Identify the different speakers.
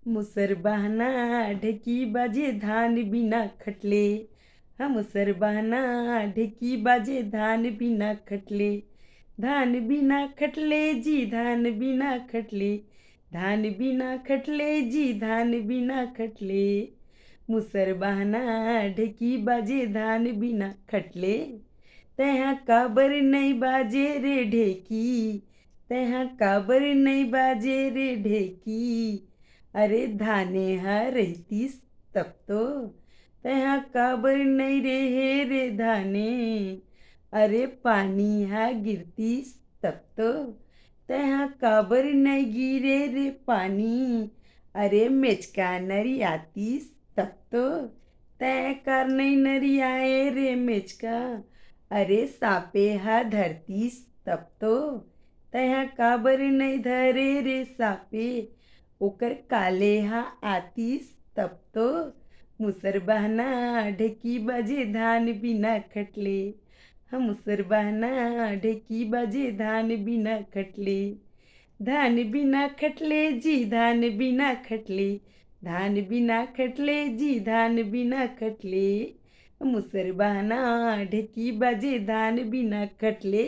Speaker 1: मुसरबाना ढेकी बाजे धान बिना खटले। हा मुसरबाना ढेकी बाजे धान बिना खटले। धान बिना खटले जी धान बिना खटले। धान बिना खटले जी धान बिना खटले। मुसरबाना ढेकी बाजे धान बिना खटले। तहाँ काबर नहीं बाजे रे ढेकी। तहाँ काबर नहीं बाजे रे ढेकी। अरे धाने हा रहतीस तब तो। तहाँ काबर नहीं रहे रे धाने। अरे पानी हा गिरतीस तब तो। तहाँ काबर नहीं गिरे रे पानी। अरे मेचका नरी आतीस तब तो। तय कार नहीं नरी आए रे मेचका। अरे सापे हा धरतीस तब तो। तहाँ काबर नहीं धरे रे सापे। ओकर काले हा आतीस तब तो। मुसरबाना ढेकी बाजे धान बिना खटले। हम मुसरबाना ढेकी बाजे धान बिना खटले। धान बिना खटले जी धान बिना खटले। धान बिना खटले जी धान बिना खटले। मुसरबाना ढेकी बाजे धान बिना खटले।